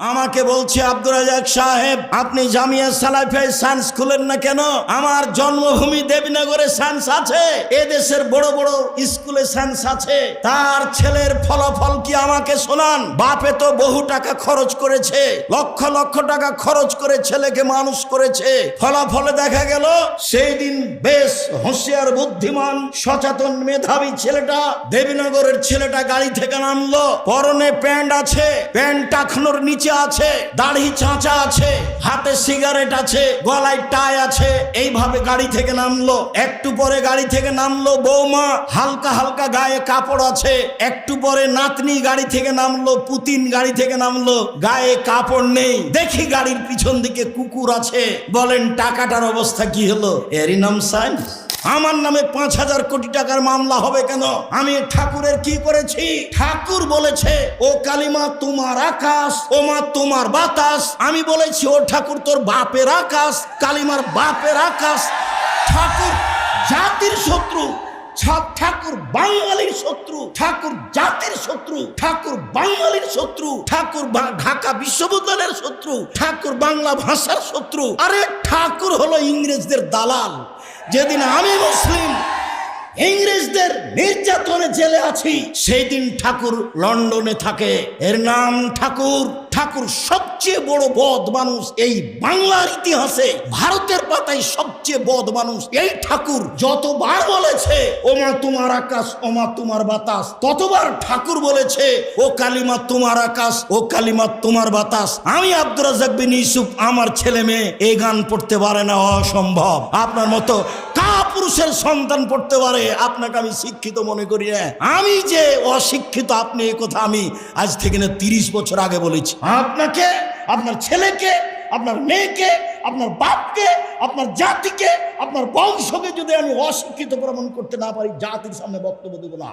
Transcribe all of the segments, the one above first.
আমাকে বলছে আব্দুর রাজাক সাহেব, আপনি জামিয়া সালাফিয়ায় সায়েন্স খুলেন না কেন? আমার জন্মভূমি দেবীনগরে সায়েন্স আছে, এদেশের বড় বড় স্কুলে সায়েন্স আছে। তার ছেলের ফলাফল কি আমাকে শোনান। বাপে তো বহু টাকা খরচ করেছে, লক্ষ লক্ষ টাকা খরচ করে ছেলেকে মানুষ করেছে। ফলাফলে দেখা গেল সেই দিন বেশ হুঁশিয়ার, বুদ্ধিমান, সচেতন, মেধাবী ছেলেটা, দেবীনগরের ছেলেটা গাড়ি থেকে নামলো। পরনে প্যান্ট আছে, প্যান্ট টাকনোর নিচে আছে, দাড়ি চাঁচা আছে, হাতে সিগারেট আছে, গলায় টাই আছে। এইভাবে গাড়ি থেকে নামলো। একটু পরে গাড়ি থেকে নামলো বৌমা, হালকা হালকা গায়ে কাপড় আছে। একটু পরে নাতনি গাড়ি থেকে নামলো, পুতিন গাড়ি থেকে নামলো, গায়ে কাপড় নেই। দেখি গাড়ির পিছন দিকে কুকুর আছে। বলেন টাকাটার অবস্থা কি হলো? এরই নাম সায়েন্স। আমার নামে 5,000 কোটি টাকার মামলা হবে কেন? আমি ঠাকুরের কি করেছি? ঠাকুর বলেছে ও কালিমা তোমার আকাশ, ও মা তোমার বাতাস। আমি বলেছি ও ঠাকুর তোর বাপের আকাশ, কালিমার বাপের আকাশ। ঠাকুর জাতির শত্রু, ঠাকুর বাঙালির শত্রু, ঠাকুর জাতির শত্রু, ঠাকুর বাঙালির শত্রু, ঠাকুর ঢাকা বিশ্ববিদ্যালয়ের শত্রু, ঠাকুর বাংলা ভাষার শত্রু। আরে ঠাকুর হলো ইংরেজদের দালাল। যেদিন আমি মুসলিম ইংরেজদের নির্যাতনে জেলে আছি, সেই দিন ঠাকুর লন্ডনে থাকে। এর নাম ঠাকুর। ঠাকুর সবচেয়ে বড় বদ মানুষ এই বাংলার ইতিহাসে। ভারতের পাতায় সবচেয়ে বদ মানুষ এই ঠাকুর। যতবার বলেছে ও মা তোমার আকাশ, ও মা তোমার বাতাস, ততবার ঠাকুর বলেছে ও কালিমা তোমার আকাশ, ও কালিমা তোমার বাতাস। আমি আব্দুর রাজ্জাক বিন ইউসুফ, আমার ছেলে মেয়ে এই গান পড়তে পারে না, অসম্ভব। আপনার মতো পুরুষের সন্তান পড়তে পারে, আপনাকে আমি শিক্ষিত মনে করি না। আমি যে অশিক্ষিত, আপনি এই কথা আমি আজ থেকে না 30 বছর আগে বলেছি। আপনাকে, আপনার ছেলেকে, আপনার মেয়েকে, আপনার বাপকে, আপনার জাতিকে, আপনার বংশকে যদি আমি অশিক্ষিত প্রমাণ করতে না পারি, জাতির সামনে বক্তব্য দেব না।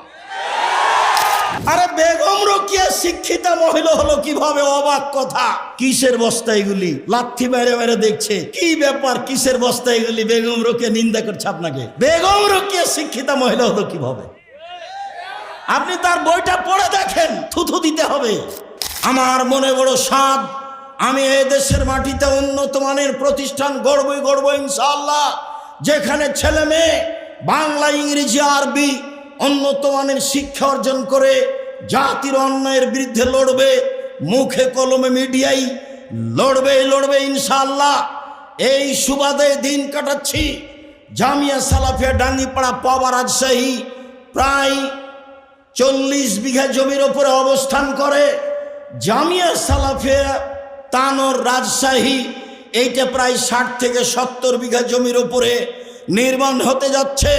আরে বেগম রোকেয়া শিক্ষিতা মহিলা হলো কিভাবে? অবাক কথা। কিসের বস্তা এগুলি? লাথি মেরে মেরে দেখছে কি ব্যাপার, কিসের বস্তা এগুলি? বেগম রোকেয়া নিন্দা করছে আপনাকে। বেগম রোকেয়া শিক্ষিতা মহিলা হলো কিভাবে? আপনি তার বইটা পড়ে দেখেন, থুথু দিতে হবে। আমার মনে বড় স্বাদ, আমি এই দেশের মাটিতে উন্নত মানের প্রতিষ্ঠান গড়ব ইনশাআল্লাহ, যেখানে ছেলে মেয়ে বাংলা, ইংরেজি, আরবি উন্নত মানের শিক্ষা অর্জন করে জাতির অন্যায়ের বিরুদ্ধে লড়বে। মুখে কলমে মিডিয়ায় লড়বে ইনশাআল্লাহ। এই সুবাদে দিন কাটাচ্ছি। জামিয়া সালাফিয়া ডাঙ্গিপাড়া পাওয়া রাজশাহী প্রায় 40 বিঘা জমির উপরে অবস্থান করে। জামিয়া সালাফিয়া তানোর রাজশাহী, এইটা প্রায় 60 থেকে 70 বিঘা জমির উপরে নির্মাণ হতে যাচ্ছে।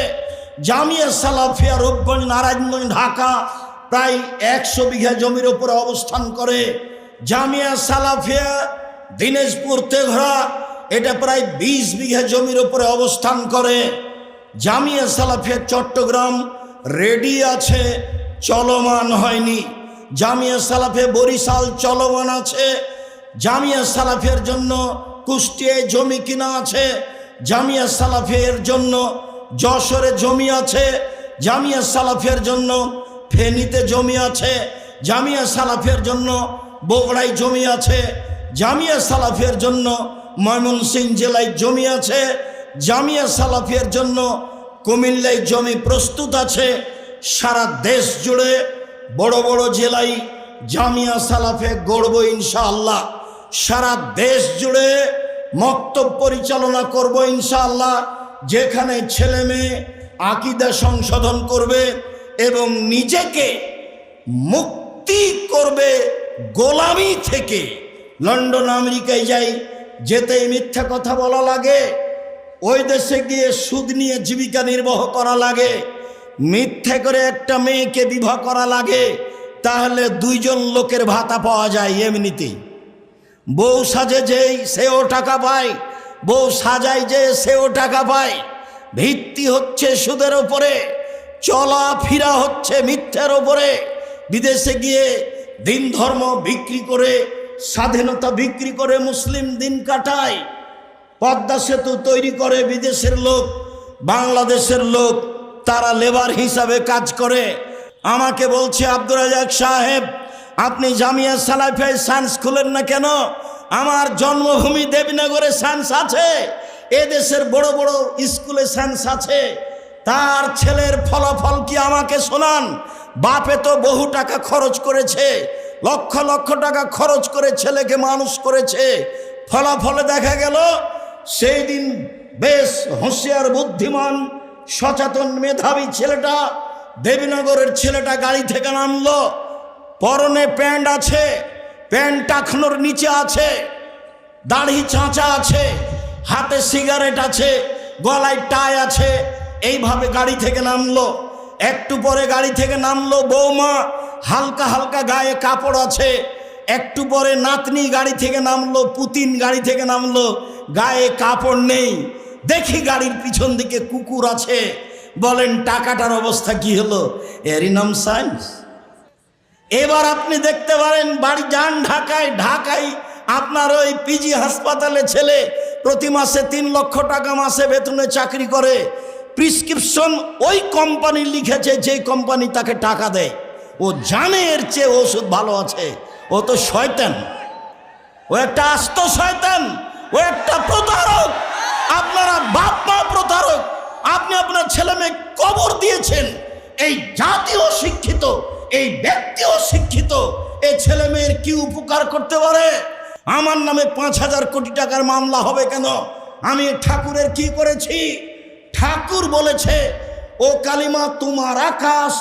জামিয়া সালাফিয়া রূপগঞ্জ, নারায়ণগঞ্জ, ঢাকা প্রায় 100 বিঘা জমির উপরে অবস্থান করে। জামিয়া সালাফিয়া দিনাজপুর তেঘরা, এটা প্রায় 20 বিঘা জমির উপরে অবস্থান করে। জামিয়া সালাফিয়া চট্টগ্রাম রেডি আছে, চলমান হয়নি। জামিয়া সালাফিয়া বরিশাল চলমান আছে। জামিয়া সালাফিয়ার জন্য কুষ্টিয়ায় জমি কিনা আছে। জামিয়া সালাফিয়ার জন্য যশোরে জমি আছে। জামিয়া সালাফিয়ার জন্য ফেনীতে জমি আছে। জামিয়া সালাফিয়ার জন্য বগুড়ায় জমি আছে। জামিয়া সালাফিয়ার জন্য ময়মনসিংহ জেলায় জমি আছে। জামিয়া সালাফিয়ার জন্য কুমিল্লায় জমি প্রস্তুত আছে। সারা দেশ জুড়ে বড় বড় জেলায় জামিয়া সালাফিয়া গড়ব ইনশাআল্লাহ। সারা দেশ জুড়ে মক্তব পরিচালনা করব ইনশাআল্লাহ, যেখানে ছেলে মেয়ে আকীদা সংশোধন করবে এবং নিজেকে মুক্তি করবে গোলামি থেকে। লন্ডন আমেরিকায় যেতেই মিথ্যা কথা বলা লাগে, ওই দেশে গিয়ে সুদ নিয়ে জীবিকা নির্বাহ করা লাগে, মিথ্যে করে একটা মেয়েকে বিবাহ করা লাগে, তাহলে 2 জন লোকের ভাতা পাওয়া যায় এমনিতেই। বউ সাজে যেই সেও টাকা পায়, বউ সাজায় যে সেও টাকা পায়। ভিত্তি হচ্ছে সুদের ওপরে, চলাফেরা হচ্ছে মিথ্যার ওপরে। বিদেশে গিয়ে দিন ধর্ম বিক্রি করে, স্বাধীনতা বিক্রি করে মুসলিম দিন কাটায়। পদ্মা সেতু তৈরি করে বিদেশের লোক, বাংলাদেশের লোক তারা লেবার হিসাবে কাজ করে। আমাকে বলছে আব্দুর রাজ্জাক সাহেব, আপনি জামিয়া সালাফিয়ায় সায়েন্স খুলেন না কেন? আমার জন্মভূমি দেবীনগরে সায়েন্স আছে, এদেশের বড় বড় স্কুলে সায়েন্স আছে। তার ছেলের ফলাফল কি আমাকে শোনান। বাপে তো বহু টাকা খরচ করেছে, লক্ষ লক্ষ টাকা খরচ করে ছেলেকে মানুষ করেছে। ফলাফলে দেখা গেল সেই দিন বেশ হুঁশিয়ার বুদ্ধিমান সচেতন মেধাবী ছেলেটা, দেবীনগরের ছেলেটা গাড়ি থেকে নামলো, পরনে প্যান্ট আছে, প্যান্ট টাকনোর নিচে আছে, দাড়ি চাঁচা আছে, হাতে সিগারেট আছে, গলায় টাই আছে, এইভাবে গাড়ি থেকে নামলো। একটু পরে গাড়ি থেকে নামলো বৌমা, হালকা হালকা গায়ে কাপড় আছে। একটু পরে নাতনি গাড়ি থেকে নামলো, পুতিন গাড়ি থেকে নামলো, গায়ে কাপড় নেই। দেখি গাড়ির পিছন দিকে কুকুর আছে। বলেন টাকাটার অবস্থা কি হলো? এরই নাম সায়েন্স। এবার আপনি দেখতে পারেন, বাড়ি যান ঢাকায়, ঢাকায় আপনার ওই পিজি হাসপাতালে ছেলে প্রতি মাসে 3 লক্ষ টাকা মাসে বেতনে চাকরি করে। প্রিসক্রিপশন ওই কোম্পানি লিখেছে যে কোম্পানি তাকে টাকা দেয়। ও জানে এর চেয়ে ওষুধ ভালো আছে। ও তো শয়তান, ও একটা আস্ত শয়তান, ও একটা প্রতারক। আপনারা বাপ মা প্রতারক। আপনি আপনার ছেলে মেয়ে কবর দিয়েছেন। এই জাতীয় শিক্ষিত, এই ব্যক্তিও শিক্ষিত, এই ছেলে মেয়ের কি উপকার করতে পারে? আমার নামে 5,000 কোটি টাকার মামলা হবে কেন? আমি ঠাকুরের কি করেছি? ঠাকুর বলেছে ও কালিমা তোমার আকাশ,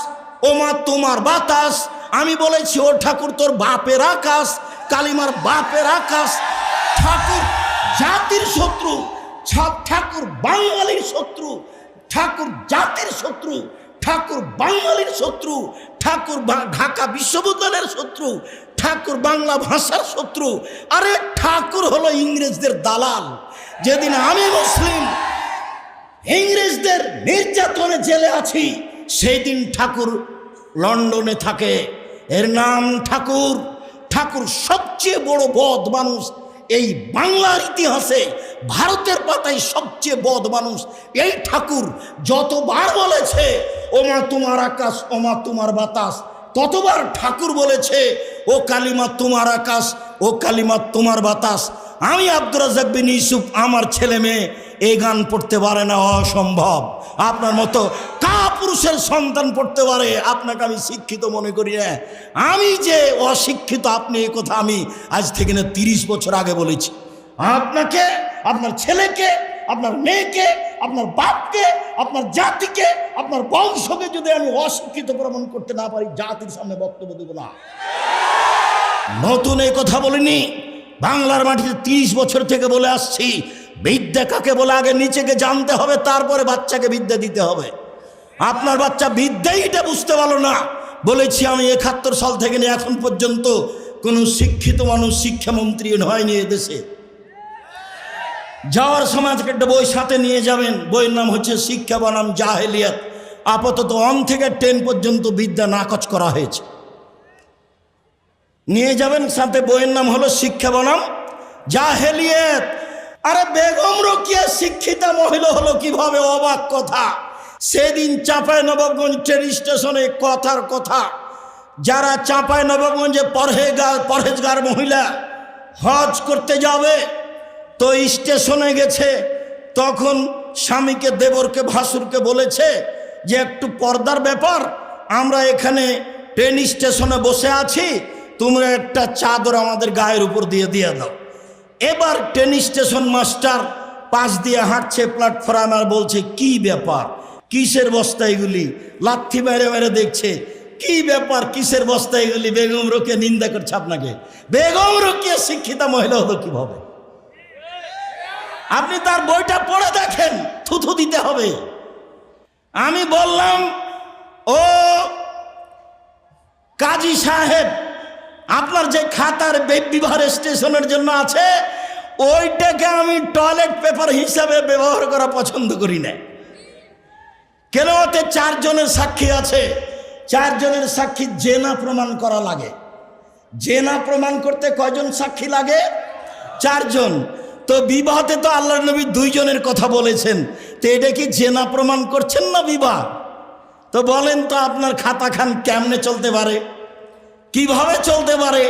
ও মা তোমার বাতাস। আমি বলেছি ও ঠাকুর তোর বাপের আকাশ, কালিমার বাপের আকাশ। ঠাকুর জাতির শত্রু, ঠাকুর বাঙালির শত্রু, ঠাকুর জাতির শত্রু, ঠাকুর বাঙালির শত্রু, ঠাকুর ঢাকা বিশ্ববিদ্যালয়ের শত্রু, ঠাকুর বাংলা ভাষার শত্রু। আরে ঠাকুর হলো ইংরেজদের দালাল। যেদিন আমি মুসলিম ইংরেজদের নির্যাতনে জেলে আছি, সেই দিন ঠাকুর লন্ডনে থাকে। এর নাম ঠাকুর। ঠাকুর সবচেয়ে বড় বদ মানুষ এই বাংলার ইতিহাসে, ভারতের পাতায় সবচেয়ে বদ মানুষ এই ঠাকুর। যতবার বলেছে ও মা তোমার আকাশ, ও মা তোমার বাতাস, ততবার ঠাকুর বলেছে ও কালিমা তোমার আকাশ, ও কালিমা তোমার বাতাস। আমি আব্দুর রাজ্জাক বিন ইউসুফ, আমার ছেলে মেয়ে এই গান পড়তে পারে না, অসম্ভব। আপনার মতো কাপুরুষের সন্তান পড়তে পারে, আপনাকে আমি শিক্ষিত মনে করি না। আমি যে অশিক্ষিত আপনি এই কথা আমি আজ থেকে না 30 বছর আগে বলেছি। আপনাকে, আপনার ছেলেকে, আপনার মেয়েকে, আপনার বাপকে, আপনার জাতিকে, আপনার বংশকে যদি আমি অশিক্ষিত প্রমাণ করতে না পারি, জাতির সামনে বক্তব্য দেব না। নতুন এই কথা বলিনি, বাংলার মাটিতে 30 বছর থেকে বলে আসছি। বিদ্যা কাকে বলে আগে নিচেকে জানতে হবে, তারপরে বাচ্চাকে বিদ্যা দিতে হবে। আপনার বাচ্চা বিদ্যাই এটা বুঝতে পারলো না। বলেছি আমি 71 সাল থেকে নিয়ে এখন পর্যন্ত কোনো শিক্ষিত মানুষ শিক্ষামন্ত্রী হয়নি এদেশে। যাওয়ার সময় একটা বই সাথে নিয়ে যাবেন, বইয়ের নাম হচ্ছে শিক্ষা বনাম জাহেলিয়াত। আপাতত 1 থেকে 10 পর্যন্ত বিদ্যা নাকচ করা হয়েছে। নিয়ে যাবেন সাথে, বইয়ের নাম হলো শিক্ষা বনাম জাহেলিয়াত। আরে বেগম রোকেয়া শিক্ষিতা মহিলা হলো কিভাবে? অবাক কথা। সেদিন চাঁপাইনবাবগঞ্জ ট্রেন স্টেশনে কথার কথা, যারা চাঁপাইনবাবগঞ্জে পরহেজগার মহিলা হজ করতে যাবে, তো স্টেশনে গেছে, তখন স্বামীকে, দেবরকে, ভাসুরকে বলেছে যে একটু পর্দার ব্যাপার, আমরা এখানে ট্রেন স্টেশনে বসে আছি, তোমরা একটা চাদর আমাদের গায়ের উপর দিয়ে দাও। এবার ট্রেন স্টেশন মাস্টার পাশ দিয়ে হাঁটছে প্ল্যাটফর্মে, আর বলছে কি ব্যাপার, কিসের বস্তা এগুলি? লাথি মেরে মেরে দেখছে কি ব্যাপার, কিসের বস্তা এগুলি? বেগম রোকেয়া নিন্দা করছে আপনাকে। বেগম রোকেয়া শিক্ষিতা মহিলা হলো কিভাবে? আপনি তার বইটা পড়ে দেখেন, থুথু দিতে হবে। আমি বললাম ও কাজী সাহেব, আপনার যে খাতার বিবাহ স্টেশনের জন্য আছে, ওইটাকে আমি টয়লেট পেপার হিসাবে ব্যবহার করা পছন্দ করি না। কেন? ওতে 4 জনের সাক্ষী আছে। 4 জনের সাক্ষী জেনা প্রমাণ করা লাগে। জেনা প্রমাণ করতে কয়জন সাক্ষী লাগে? 4 জন। তো বিবাহতে তো আল্লাহর নবী 2 জনের কথা বলেছেন, তো এটা কি জেনা প্রমাণ করছেন না বিবাহ? তো বলেন তো আপনার খাতা খান কেমনে চলতে পারে? কিভাবে চলতে পারে?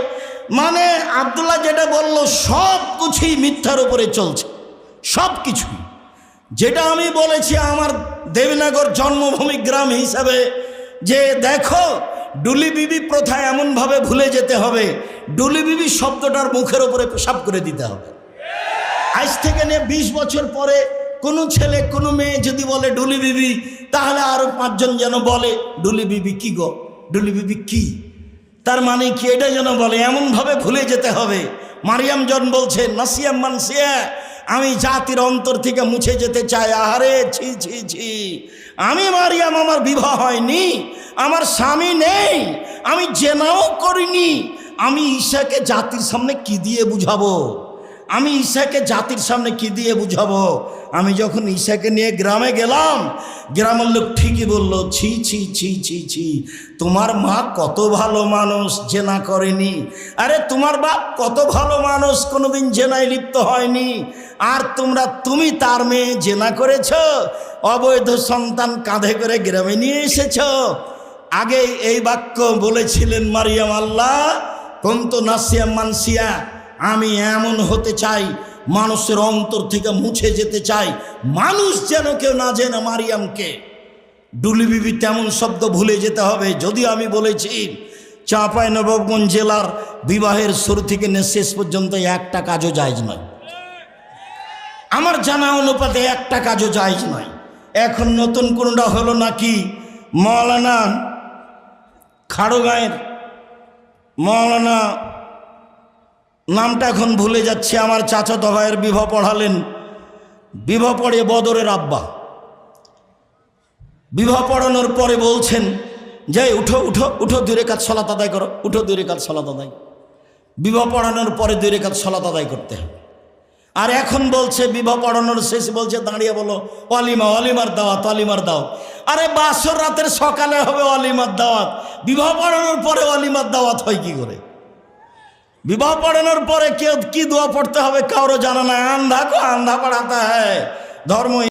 মানে আব্দুল্লাহ যেটা বলল সব কিছুই মিথ্যার উপরে চলছে, সব কিছুই। যেটা আমি বলেছি আমার দেবীনগর জন্মভূমি গ্রাম হিসাবে, যে দেখো ডুলি বিবি প্রথা এমনভাবে ভুলে যেতে হবে, ডুলি বিবি শব্দটার মুখের উপরে পেশাব করে দিতে হবে। আজ থেকে নিয়ে 20 বছর পরে কোনো ছেলে কোনো মেয়ে যদি বলে ডুলি বিবি, তাহলে আরো 5 জন যেন বলে ডুলি বিবি কি গো, ডুলি বিবি কি, তার মানে কি, এটা যেন বলে। এমনভাবে ভুলে যেতে হবে। মারিয়াম জন বলছে নাসিয়াম মানসিয়া, আমি জাতির অন্তর থেকে মুছে যেতে চাই। আহারে ছি ছি ছি, আমি মারিয়াম, আমার বিবাহ হয়নি, আমার স্বামী নেই, আমি জেনাও করিনি, আমি ঈশাকে জাতির সামনে কি দিয়ে বুঝাবো? আমি ঈশাকে জাতির সামনে কি দিয়ে বুঝাবো? আমি যখন ঈশাকে নিয়ে গ্রামে গেলাম, গ্রামের লোক ঠিকই বলল, ছি ছি ছি ছি ছি, তোমার মা কত ভালো মানুষ, জেনা করেনি। আরে তোমার বাপ কত ভালো মানুষ, কোনোদিন জেনায় লিপ্ত হয়নি। আর তুমি তার মেয়ে জেনা করেছ, অবৈধ সন্তান কাঁধে করে গ্রামে নিয়ে এসেছ। আগে এই বাক্য বলেছিলেন মারিয়াম, আল্লাহ কুনতু নাসিয়াম মানসিয়া, আমি এমন হতে চাই, মানুষের অন্তর থেকে মুছে যেতে চাই, মানুষ যেন কেউ না জেনে মারিয়ামকে। ডুলি বিবি তেমন শব্দ ভুলে যেতে হবে। যদি আমি বলেছি চাঁপাইনবাবগঞ্জ জেলার বিবাহের শুরু থেকে শেষ পর্যন্ত একটা কাজও জায়েজ নয়, আমার জানা অনুপাতে একটা কাজও জায়েজ নয়। এখন নতুন কোনটা হলো নাকি, মৌলানা খাড়গাঁয়ের মৌলানা, নামটা এখন ভুলে যাচ্ছে, আমার চাচাতো ভাইয়ের বিবাহ পড়ালেন, বিবাহ পড়ে বদরের আব্বা, বিবাহ পড়ানোর পরে বলছেন যে উঠো উঠো উঠো, 2 রাকাত সালাত আদায় করো, উঠো 2 রাকাত সালাত আদায়। বিবাহ পড়ানোর পরে 2 রাকাত সালাত আদায় করতে হবে। আর এখন বলছে বিবাহ পড়ানোর শেষে বলছে দাঁড়িয়ে বলো অলিমা, অলিমার দাওয়াত, অলিমার দাওয়াত। আরে বাসর রাতের সকালে হবে অলিমার দাওয়াত, বিবাহ পড়ানোর পরে অলিমার দাওয়াত হয় কি করে? বিবাহ পড়ানোর পরে কেউ কি দোয়া পড়তে হবে কারো জানা নাই। আন্ধা কো আন্ধা পড়াতা হ্যায়, ধর্ম